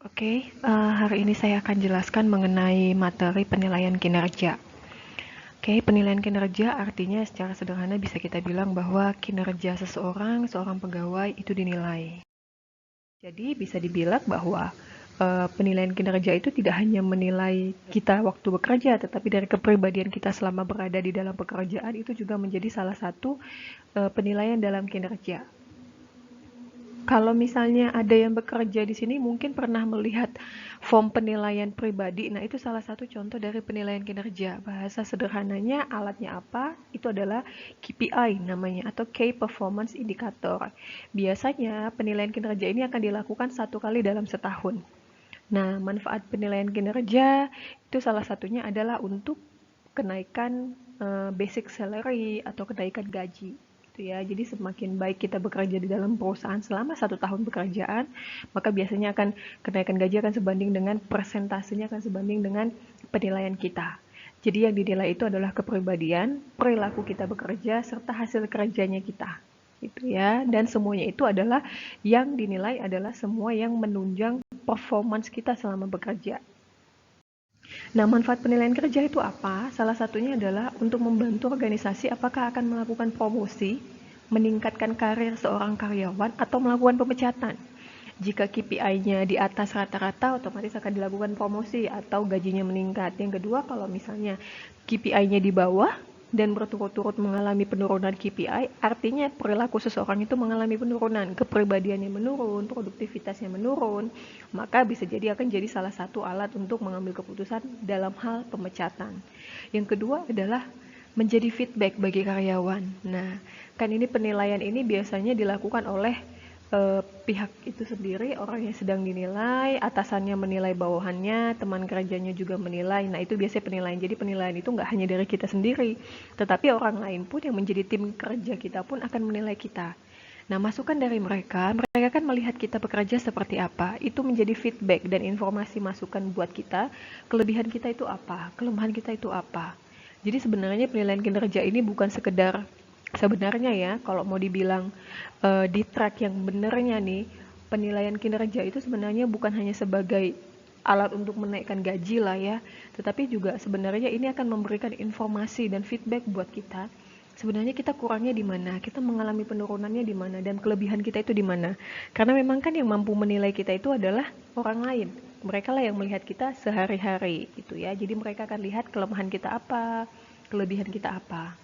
Hari ini saya akan jelaskan mengenai materi penilaian kinerja. Penilaian kinerja artinya secara sederhana bisa kita bilang bahwa kinerja seorang pegawai itu dinilai. Jadi bisa dibilang bahwa penilaian kinerja itu tidak hanya menilai kita waktu bekerja, tetapi dari kepribadian kita selama berada di dalam pekerjaan itu juga menjadi salah satu penilaian dalam kinerja. Kalau misalnya ada yang bekerja di sini mungkin pernah melihat form penilaian pribadi. Nah, itu salah satu contoh dari penilaian kinerja. Bahasa sederhananya alatnya apa? Itu adalah KPI namanya atau Key Performance Indicator. Biasanya penilaian kinerja ini akan dilakukan 1 kali dalam setahun. Nah, manfaat penilaian kinerja itu salah satunya adalah untuk kenaikan basic salary atau kenaikan gaji. Ya, jadi semakin baik kita bekerja di dalam perusahaan selama 1 tahun pekerjaan, maka biasanya akan kenaikan gaji akan sebanding dengan persentasenya akan sebanding dengan penilaian kita. Jadi yang dinilai itu adalah kepribadian, perilaku kita bekerja, serta hasil kerjanya kita. Gitu ya. Dan semuanya itu adalah yang dinilai adalah semua yang menunjang performance kita selama bekerja. Nah, manfaat penilaian kerja itu apa? Salah satunya adalah untuk membantu organisasi apakah akan melakukan promosi, meningkatkan karir seorang karyawan, atau melakukan pemecatan. Jika KPI-nya di atas rata-rata, otomatis akan dilakukan promosi atau gajinya meningkat. Yang kedua, kalau misalnya KPI-nya di bawah dan berturut-turut mengalami penurunan KPI, artinya perilaku seseorang itu mengalami penurunan, kepribadiannya menurun, produktivitasnya menurun, maka bisa jadi akan jadi salah satu alat untuk mengambil keputusan dalam hal pemecatan. Yang kedua adalah menjadi feedback bagi karyawan. Nah, kan ini penilaian ini biasanya dilakukan oleh pihak itu sendiri, orang yang sedang dinilai, atasannya menilai bawahannya, teman kerjanya juga menilai. Nah, itu biasanya penilaian. Jadi penilaian itu nggak hanya dari kita sendiri, tetapi orang lain pun yang menjadi tim kerja kita pun akan menilai kita. Nah, masukan dari mereka kan melihat kita bekerja seperti apa. Itu menjadi feedback dan informasi masukan buat kita, kelebihan kita itu apa, kelemahan kita itu apa. Jadi sebenarnya penilaian kinerja ini bukan sekedar sebenarnya ya, kalau mau dibilang di track yang benernya nih, penilaian kinerja itu sebenarnya bukan hanya sebagai alat untuk menaikkan gaji lah ya, tetapi juga sebenarnya ini akan memberikan informasi dan feedback buat kita. Sebenarnya kita kurangnya di mana, kita mengalami penurunannya di mana, dan kelebihan kita itu di mana. Karena memang kan yang mampu menilai kita itu adalah orang lain. Mereka lah yang melihat kita sehari-hari gitu ya. Jadi mereka akan lihat kelemahan kita apa, kelebihan kita apa.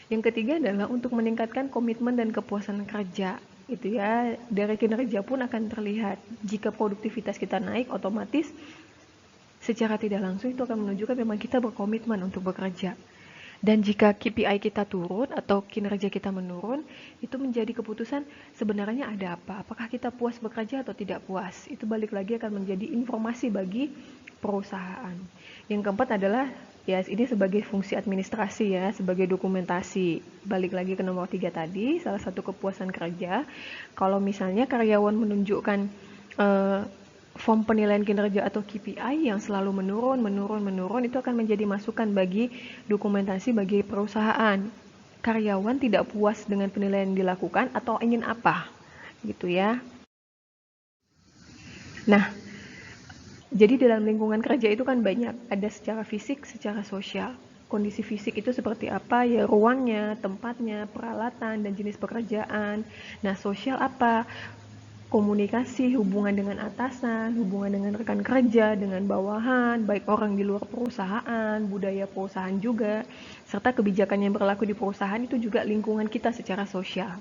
Yang ketiga adalah untuk meningkatkan komitmen dan kepuasan kerja. Itu ya, dari kinerja pun akan terlihat. Jika produktivitas kita naik, otomatis secara tidak langsung itu akan menunjukkan memang kita berkomitmen untuk bekerja. Dan jika KPI kita turun atau kinerja kita menurun, itu menjadi keputusan sebenarnya ada apa? Apakah kita puas bekerja atau tidak puas? Itu balik lagi akan menjadi informasi bagi perusahaan. Yang keempat adalah ya ini sebagai fungsi administrasi ya, sebagai dokumentasi. Balik lagi ke nomor 3 tadi, salah satu kepuasan kerja. Kalau misalnya karyawan menunjukkan form penilaian kinerja atau KPI yang selalu menurun, itu akan menjadi masukan bagi dokumentasi bagi perusahaan. Karyawan tidak puas dengan penilaian yang dilakukan atau ingin apa, gitu ya. Nah, jadi dalam lingkungan kerja itu kan banyak, ada secara fisik, secara sosial. Kondisi fisik itu seperti apa ya, ruangnya, tempatnya, peralatan, dan jenis pekerjaan. Nah, sosial apa? Komunikasi, hubungan dengan atasan, hubungan dengan rekan kerja, dengan bawahan, baik orang di luar perusahaan, budaya perusahaan juga, serta kebijakan yang berlaku di perusahaan itu juga lingkungan kita secara sosial.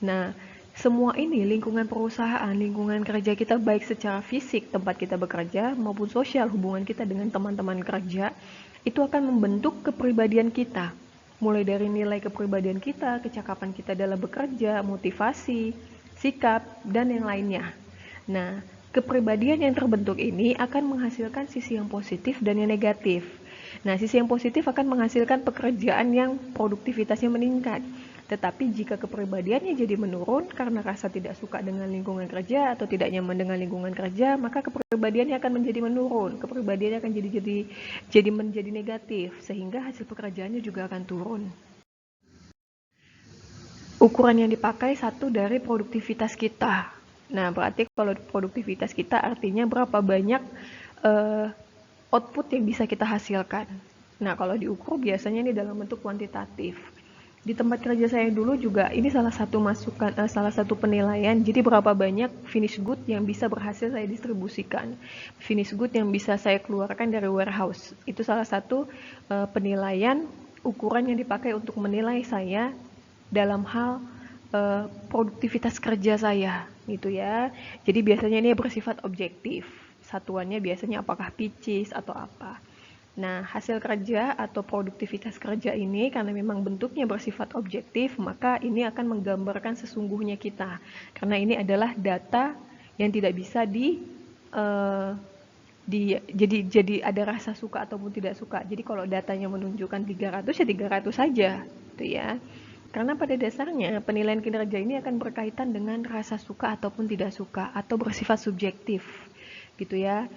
Nah, semua ini lingkungan perusahaan, lingkungan kerja kita baik secara fisik tempat kita bekerja maupun sosial hubungan kita dengan teman-teman kerja itu akan membentuk kepribadian kita. Mulai dari nilai kepribadian kita, kecakapan kita dalam bekerja, motivasi, sikap, dan yang lainnya. Nah, kepribadian yang terbentuk ini akan menghasilkan sisi yang positif dan yang negatif. Nah, sisi yang positif akan menghasilkan pekerjaan yang produktivitasnya meningkat. Tetapi jika kepribadiannya jadi menurun karena rasa tidak suka dengan lingkungan kerja atau tidak nyaman dengan lingkungan kerja, maka kepribadiannya akan menjadi menurun. Kepribadiannya akan jadi menjadi negatif sehingga hasil pekerjaannya juga akan turun. Ukuran yang dipakai satu dari produktivitas kita. Nah, berarti kalau produktivitas kita artinya berapa banyak output yang bisa kita hasilkan. Nah, kalau diukur biasanya ini dalam bentuk kuantitatif. Di tempat kerja saya dulu juga ini salah satu salah satu penilaian. Jadi berapa banyak finish good yang bisa berhasil saya distribusikan, finish good yang bisa saya keluarkan dari warehouse. Itu salah satu penilaian ukuran yang dipakai untuk menilai saya dalam hal produktivitas kerja saya, gitu ya. Jadi biasanya ini bersifat objektif. Satuannya biasanya apakah pitches atau apa. Nah, hasil kerja atau produktivitas kerja ini karena memang bentuknya bersifat objektif, maka ini akan menggambarkan sesungguhnya kita. Karena ini adalah data yang tidak bisa jadi ada rasa suka ataupun tidak suka. Jadi kalau datanya menunjukkan 300 ya 300 saja, gitu ya. Karena pada dasarnya penilaian kinerja ini akan berkaitan dengan rasa suka ataupun tidak suka atau bersifat subjektif, gitu ya.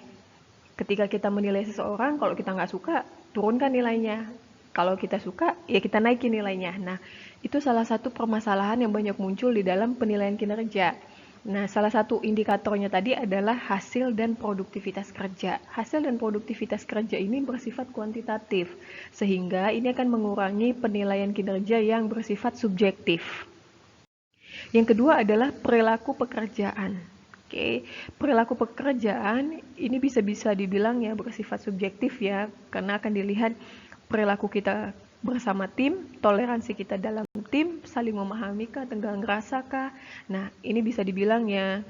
Ketika kita menilai seseorang, kalau kita nggak suka, turunkan nilainya. Kalau kita suka, ya kita naikin nilainya. Nah, itu salah satu permasalahan yang banyak muncul di dalam penilaian kinerja. Nah, salah satu indikatornya tadi adalah hasil dan produktivitas kerja. Hasil dan produktivitas kerja ini bersifat kuantitatif, sehingga ini akan mengurangi penilaian kinerja yang bersifat subjektif. Yang kedua adalah perilaku pekerjaan. Oke, perilaku pekerjaan ini bisa dibilang ya bersifat subjektif ya, karena akan dilihat perilaku kita bersama tim, toleransi kita dalam tim, saling memahami kah, tenggang rasa kah. Nah, ini bisa dibilang ya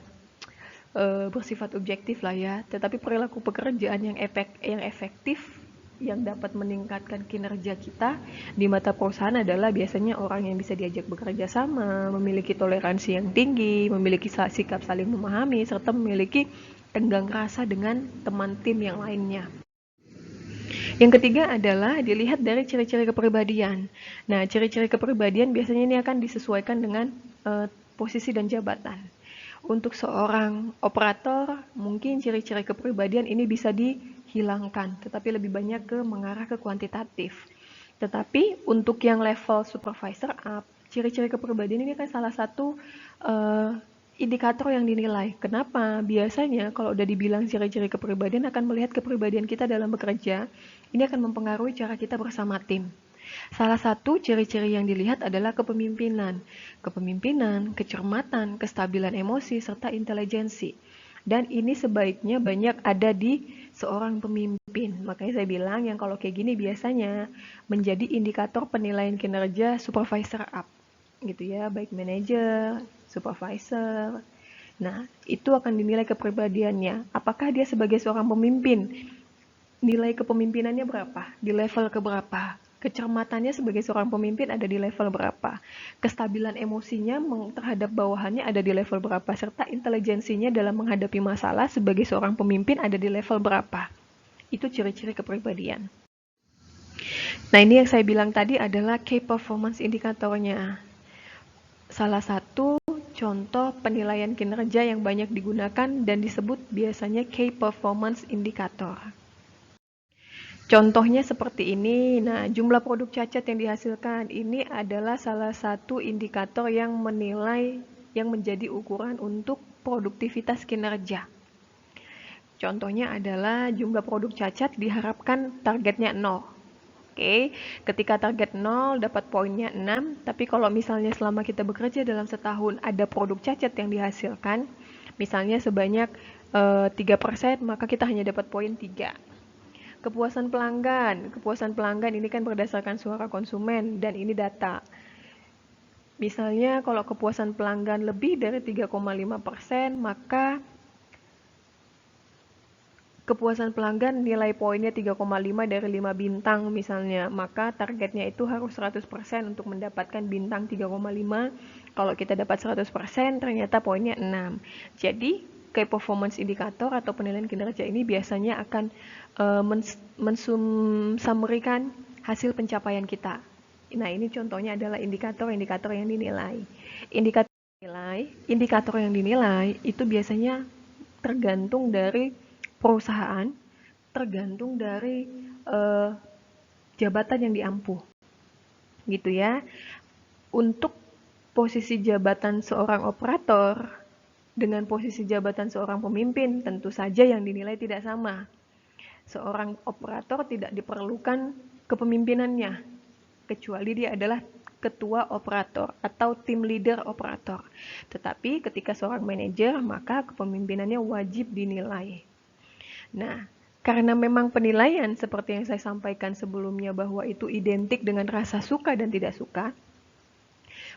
bersifat objektif lah ya. Tetapi perilaku pekerjaan yang efektif yang dapat meningkatkan kinerja kita di mata perusahaan adalah biasanya orang yang bisa diajak bekerja sama, memiliki toleransi yang tinggi, memiliki sikap saling memahami, serta memiliki tenggang rasa dengan teman tim yang lainnya. Yang ketiga adalah dilihat dari ciri-ciri kepribadian. Nah, ciri-ciri kepribadian biasanya ini akan disesuaikan dengan posisi dan jabatan. Untuk seorang operator, mungkin ciri-ciri kepribadian ini bisa dihilangkan, tetapi lebih banyak mengarah ke kuantitatif. Tetapi untuk yang level supervisor up, ciri-ciri kepribadian ini kan salah satu indikator yang dinilai. Kenapa? Biasanya kalau udah dibilang ciri-ciri kepribadian akan melihat kepribadian kita dalam bekerja, ini akan mempengaruhi cara kita bersama tim. Salah satu ciri-ciri yang dilihat adalah kepemimpinan. Kepemimpinan, kecermatan, kestabilan emosi, serta intelijensi. Dan ini sebaiknya banyak ada di seorang pemimpin. Makanya saya bilang yang kalau kayak gini biasanya menjadi indikator penilaian kinerja supervisor up. Gitu ya, baik manajer, supervisor. Nah, itu akan dinilai kepribadiannya. Apakah dia sebagai seorang pemimpin? Nilai kepemimpinannya berapa? Di level keberapa? Kecermatannya sebagai seorang pemimpin ada di level berapa? Kestabilan emosinya terhadap bawahannya ada di level berapa? Serta intelijensinya dalam menghadapi masalah sebagai seorang pemimpin ada di level berapa? Itu ciri-ciri kepribadian. Nah, ini yang saya bilang tadi adalah key performance indikatornya. Salah satu contoh penilaian kinerja yang banyak digunakan dan disebut biasanya key performance indicator. Contohnya seperti ini. Nah, jumlah produk cacat yang dihasilkan ini adalah salah satu indikator yang menilai yang menjadi ukuran untuk produktivitas kinerja. Contohnya adalah jumlah produk cacat diharapkan targetnya 0. Oke, ketika target 0 dapat poinnya 6, tapi kalau misalnya selama kita bekerja dalam setahun ada produk cacat yang dihasilkan, misalnya sebanyak 3%, maka kita hanya dapat poin 3. Kepuasan pelanggan ini kan berdasarkan suara konsumen dan ini data. Misalnya kalau kepuasan pelanggan lebih dari 3,5%, maka kepuasan pelanggan nilai poinnya 3,5 dari 5 bintang misalnya, maka targetnya itu harus 100% untuk mendapatkan bintang 3,5. Kalau kita dapat 100%, ternyata poinnya 6. Jadi, key performance indikator atau penilaian kinerja ini biasanya akan mensummarikan hasil pencapaian kita. Nah, ini contohnya adalah indikator-indikator yang dinilai. Indikator yang dinilai itu biasanya tergantung dari perusahaan, tergantung dari jabatan yang diampuh. Gitu ya. Untuk posisi jabatan seorang operator, Dengan posisi jabatan seorang pemimpin, tentu saja yang dinilai tidak sama. Seorang operator tidak diperlukan kepemimpinannya, kecuali dia adalah ketua operator atau tim leader operator. Tetapi ketika seorang manajer, maka kepemimpinannya wajib dinilai. Nah, karena memang penilaian seperti yang saya sampaikan sebelumnya bahwa itu identik dengan rasa suka dan tidak suka,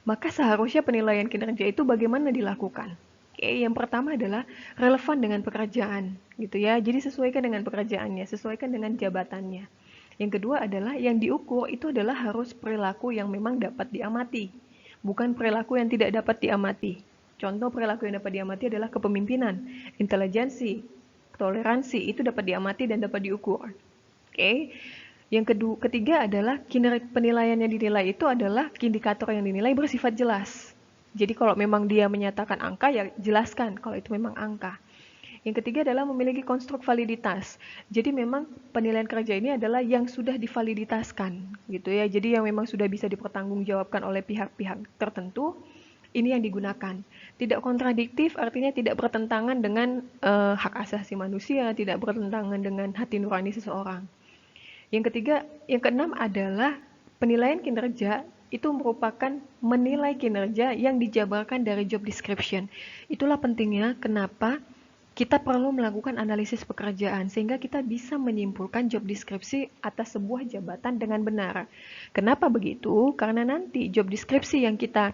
maka seharusnya penilaian kinerja itu bagaimana dilakukan? Oke, yang pertama adalah relevan dengan pekerjaan, gitu ya. Jadi sesuaikan dengan pekerjaannya, sesuaikan dengan jabatannya. Yang kedua adalah yang diukur itu adalah harus perilaku yang memang dapat diamati, bukan perilaku yang tidak dapat diamati. Contoh perilaku yang dapat diamati adalah kepemimpinan, intelijensi, toleransi, itu dapat diamati dan dapat diukur. Oke. Yang ketiga adalah penilaian yang dinilai itu adalah indikator yang dinilai bersifat jelas. Jadi kalau memang dia menyatakan angka, ya jelaskan kalau itu memang angka. Yang ketiga adalah memiliki konstruk validitas. Jadi memang penilaian kerja ini adalah yang sudah divaliditaskan, gitu ya. Jadi yang memang sudah bisa dipertanggungjawabkan oleh pihak-pihak tertentu, ini yang digunakan. Tidak kontradiktif artinya tidak bertentangan dengan hak asasi manusia, tidak bertentangan dengan hati nurani seseorang. Yang keenam adalah penilaian kinerja itu merupakan menilai kinerja yang dijabarkan dari job description. Itulah pentingnya kenapa kita perlu melakukan analisis pekerjaan sehingga kita bisa menyimpulkan job deskripsi atas sebuah jabatan dengan benar. Kenapa begitu? Karena nanti job deskripsi yang kita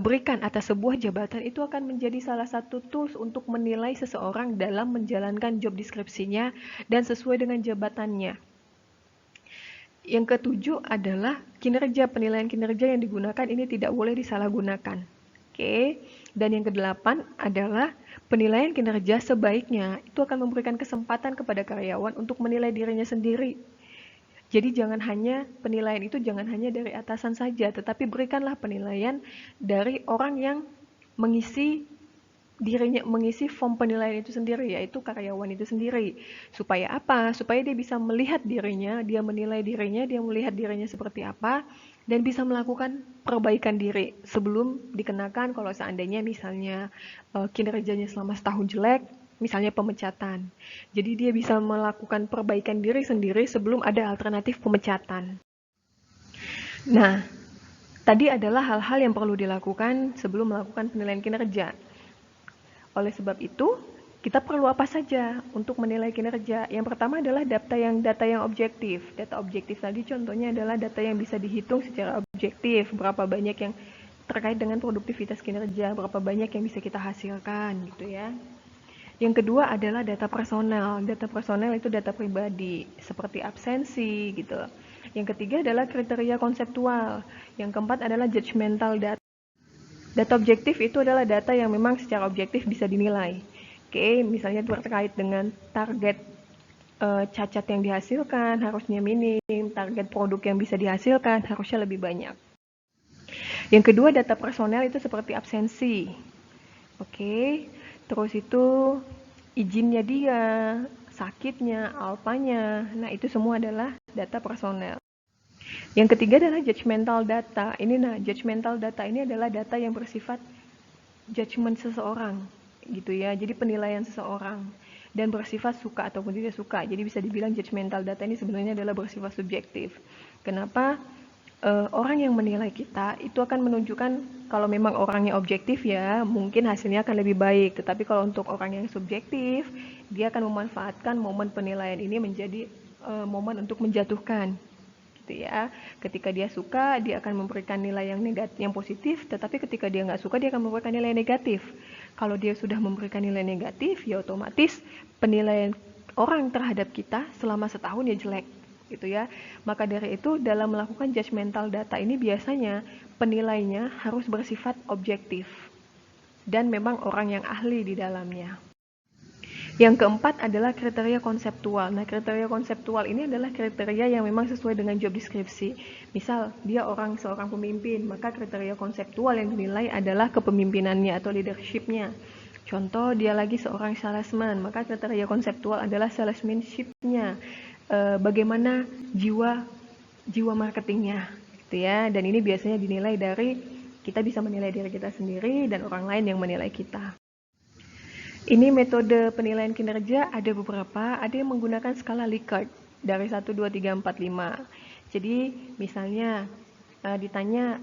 berikan atas sebuah jabatan itu akan menjadi salah satu tools untuk menilai seseorang dalam menjalankan job deskripsinya dan sesuai dengan jabatannya. Yang ketujuh adalah penilaian kinerja yang digunakan ini tidak boleh disalahgunakan. Oke. Dan yang kedelapan adalah penilaian kinerja sebaiknya itu akan memberikan kesempatan kepada karyawan untuk menilai dirinya sendiri. Jadi penilaian itu jangan hanya dari atasan saja, tetapi berikanlah penilaian dari orang yang mengisi form penilaian itu sendiri, yaitu karyawan itu sendiri. Supaya apa? Supaya dia bisa melihat dirinya, dia menilai dirinya, dia melihat dirinya seperti apa, dan bisa melakukan perbaikan diri sebelum dikenakan kalau seandainya misalnya kinerjanya selama setahun jelek, misalnya pemecatan. Jadi dia bisa melakukan perbaikan diri sendiri sebelum ada alternatif pemecatan. Nah, tadi adalah hal-hal yang perlu dilakukan sebelum melakukan penilaian kinerja. Oleh sebab itu, kita perlu apa saja untuk menilai kinerja? Yang pertama adalah data yang objektif. Data objektif tadi contohnya adalah data yang bisa dihitung secara objektif, berapa banyak yang terkait dengan produktivitas kinerja, berapa banyak yang bisa kita hasilkan gitu ya. Yang kedua adalah data personal. Data personal itu data pribadi, seperti absensi gitu. Yang ketiga adalah kriteria konseptual. Yang keempat adalah judgmental data. Data objektif itu adalah data yang memang secara objektif bisa dinilai. Oke, misalnya terkait dengan target cacat yang dihasilkan harusnya minim, target produk yang bisa dihasilkan harusnya lebih banyak. Yang kedua, data personel itu seperti absensi. Oke, terus itu izinnya dia, sakitnya, alpanya. Nah, itu semua adalah data personel. Yang ketiga adalah judgmental data. Judgmental data ini adalah data yang bersifat judgment seseorang, gitu ya. Jadi penilaian seseorang dan bersifat suka ataupun tidak suka. Jadi bisa dibilang judgmental data ini sebenarnya adalah bersifat subjektif. Kenapa? Orang yang menilai kita itu akan menunjukkan kalau memang orangnya objektif ya, mungkin hasilnya akan lebih baik. Tetapi kalau untuk orang yang subjektif, dia akan memanfaatkan momen penilaian ini menjadi momen untuk menjatuhkan. Ya, ketika dia suka, dia akan memberikan nilai yang positif, tetapi ketika dia nggak suka, dia akan memberikan nilai negatif. Kalau dia sudah memberikan nilai negatif, ya otomatis penilaian orang terhadap kita selama setahun ya jelek, gitu ya. Maka dari itu, dalam melakukan judgmental data ini biasanya penilainya harus bersifat objektif dan memang orang yang ahli di dalamnya. Yang keempat adalah kriteria konseptual. Nah, kriteria konseptual ini adalah kriteria yang memang sesuai dengan job deskripsi. Misal, dia seorang pemimpin, maka kriteria konseptual yang dinilai adalah kepemimpinannya atau leadership-nya. Contoh, dia lagi seorang salesman, maka kriteria konseptual adalah salesmanship-nya. Bagaimana jiwa marketingnya, gitu ya. Dan ini biasanya dinilai dari kita bisa menilai diri kita sendiri dan orang lain yang menilai kita. Ini metode penilaian kinerja ada beberapa, ada yang menggunakan skala Likert dari 1, 2, 3, 4, 5. Jadi misalnya ditanya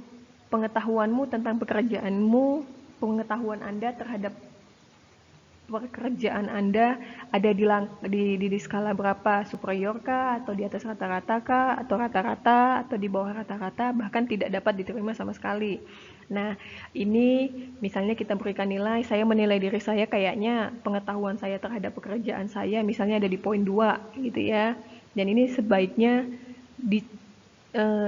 pengetahuanmu tentang pekerjaanmu, pengetahuan Anda terhadap pekerjaan Anda ada di skala berapa, superior kah, atau di atas rata-rata kah, atau rata-rata, atau di bawah rata-rata, bahkan tidak dapat diterima sama sekali. Nah, ini misalnya kita berikan nilai, saya menilai diri saya kayaknya pengetahuan saya terhadap pekerjaan saya misalnya ada di poin 2 gitu ya. Dan ini sebaiknya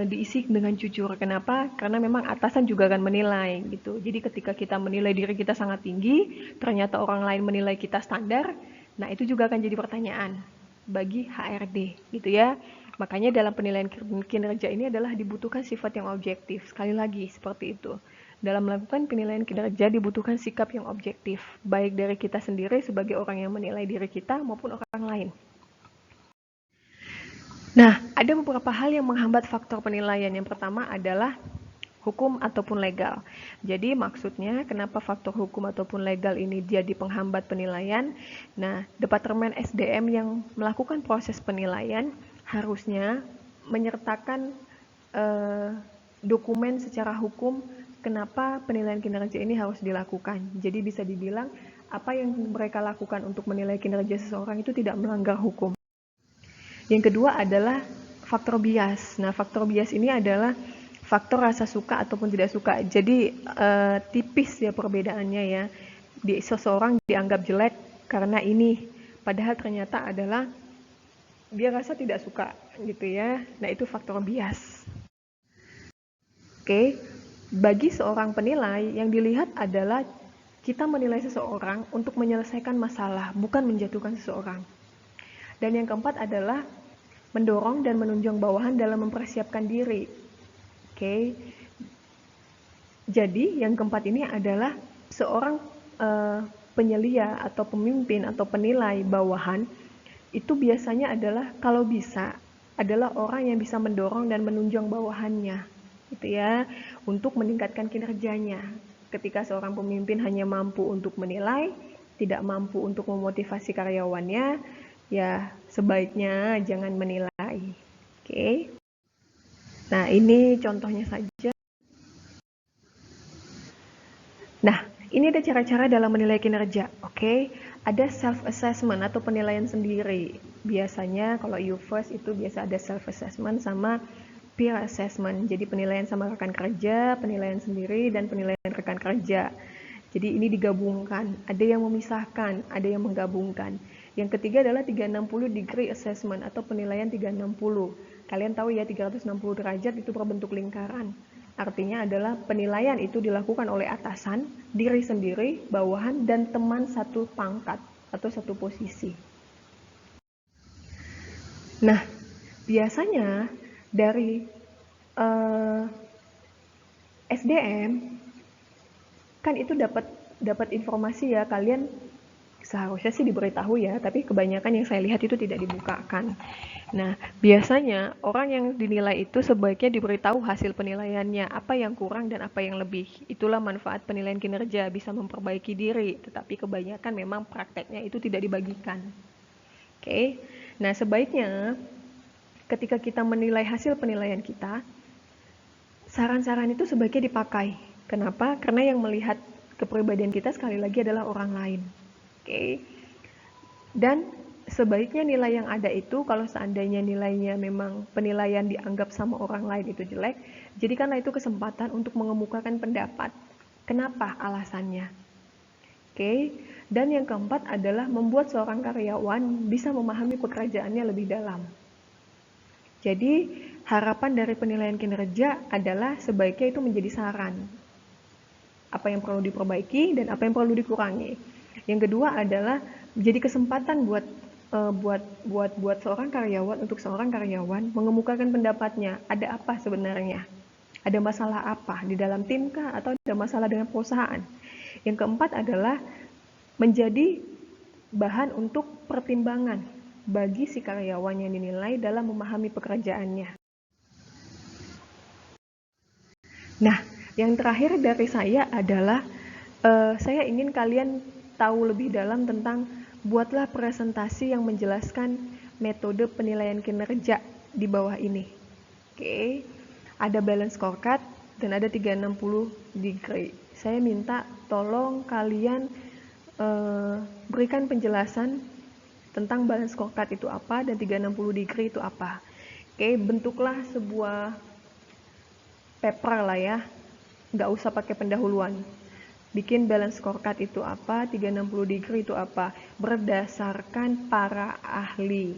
diisi dengan jujur. Kenapa? Karena memang atasan juga akan menilai gitu. Jadi ketika kita menilai diri kita sangat tinggi, ternyata orang lain menilai kita standar, nah itu juga akan jadi pertanyaan bagi HRD gitu ya. Makanya dalam penilaian kinerja ini adalah dibutuhkan sifat yang objektif. Sekali lagi seperti itu. Dalam melakukan penilaian kinerja dibutuhkan sikap yang objektif, baik dari kita sendiri sebagai orang yang menilai diri kita maupun orang lain. Nah, ada beberapa hal yang menghambat faktor penilaian. Yang pertama adalah hukum ataupun legal. Jadi maksudnya kenapa faktor hukum ataupun legal ini jadi penghambat penilaian? Nah, Departemen SDM yang melakukan proses penilaian harusnya menyertakan dokumen secara hukum kenapa penilaian kinerja ini harus dilakukan. Jadi bisa dibilang apa yang mereka lakukan untuk menilai kinerja seseorang itu tidak melanggar hukum. Yang kedua adalah faktor bias. Nah, faktor bias ini adalah faktor rasa suka ataupun tidak suka. Jadi tipis ya perbedaannya ya. Seseorang dianggap jelek karena ini, padahal ternyata adalah dia rasa tidak suka gitu ya. Nah, itu faktor bias. Oke, bagi seorang penilai yang dilihat adalah kita menilai seseorang untuk menyelesaikan masalah, bukan menjatuhkan seseorang. Dan yang keempat adalah mendorong dan menunjang bawahan dalam mempersiapkan diri. Oke. Jadi yang keempat ini adalah seorang penyelia atau pemimpin atau penilai bawahan itu biasanya adalah kalau bisa adalah orang yang bisa mendorong dan menunjang bawahannya, gitu ya, untuk meningkatkan kinerjanya. Ketika seorang pemimpin hanya mampu untuk menilai, tidak mampu untuk memotivasi karyawannya, ya sebaiknya jangan menilai. Oke. Nah, ini contohnya saja. Nah, ini ada cara-cara dalam menilai kinerja. Oke. Ada self-assessment atau penilaian sendiri. Biasanya kalau UFirst itu biasa ada self-assessment sama peer assessment. Jadi penilaian sama rekan kerja, penilaian sendiri, dan penilaian rekan kerja. Jadi ini digabungkan. Ada yang memisahkan, ada yang menggabungkan. Yang ketiga adalah 360 degree assessment atau penilaian 360. Kalian tahu ya 360 derajat itu berbentuk lingkaran. Artinya adalah penilaian itu dilakukan oleh atasan, diri sendiri, bawahan, dan teman satu pangkat atau satu posisi. Nah, biasanya dari SDM kan itu dapat informasi ya, kalian seharusnya sih diberitahu ya, tapi kebanyakan yang saya lihat itu tidak dibukakan. Nah, biasanya orang yang dinilai itu sebaiknya diberitahu hasil penilaiannya, apa yang kurang dan apa yang lebih. Itulah manfaat penilaian kinerja, bisa memperbaiki diri, tetapi kebanyakan memang prakteknya itu tidak dibagikan. Oke. Nah, sebaiknya ketika kita menilai hasil penilaian kita, saran-saran itu sebaiknya dipakai. Kenapa? Karena yang melihat kepribadian kita sekali lagi adalah orang lain. Oke. Dan sebaiknya nilai yang ada itu kalau seandainya nilainya memang penilaian dianggap sama orang lain itu jelek, jadikanlah itu kesempatan untuk mengemukakan pendapat. Kenapa alasannya? Oke. Dan yang keempat adalah membuat seorang karyawan bisa memahami pekerjaannya lebih dalam. Jadi harapan dari penilaian kinerja adalah sebaiknya itu menjadi saran. Apa yang perlu diperbaiki dan apa yang perlu dikurangi. Yang kedua adalah jadi kesempatan buat seorang karyawan, untuk seorang karyawan mengemukakan pendapatnya. Ada apa sebenarnya? Ada masalah apa di dalam tim kah atau ada masalah dengan perusahaan? Yang keempat adalah menjadi bahan untuk pertimbangan bagi si karyawan yang dinilai dalam memahami pekerjaannya. Nah, yang terakhir dari saya adalah saya ingin kalian tahu lebih dalam tentang buatlah presentasi yang menjelaskan metode penilaian kinerja di bawah ini. Oke, ada balance scorecard dan ada 360 degree. Saya minta tolong kalian berikan penjelasan tentang balance scorecard itu apa dan 360 degree itu apa. Oke, bentuklah sebuah paper lah ya, nggak usah pakai pendahuluan. Bikin balance scorecard itu apa, 360 degree itu apa, berdasarkan para ahli.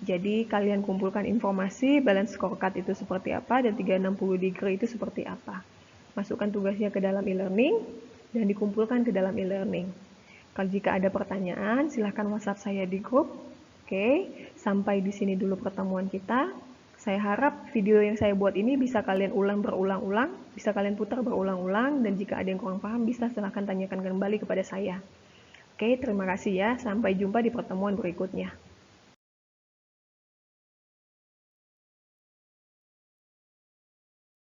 Jadi kalian kumpulkan informasi balance scorecard itu seperti apa dan 360 degree itu seperti apa. Masukkan tugasnya ke dalam e-learning dan dikumpulkan ke dalam e-learning. Kalau jika ada pertanyaan, silahkan WhatsApp saya di grup. Oke, sampai di sini dulu pertemuan kita. Saya harap video yang saya buat ini bisa kalian ulang berulang-ulang, bisa kalian putar berulang-ulang, dan jika ada yang kurang paham bisa silahkan tanyakan kembali kepada saya. Oke, terima kasih ya. Sampai jumpa di pertemuan berikutnya.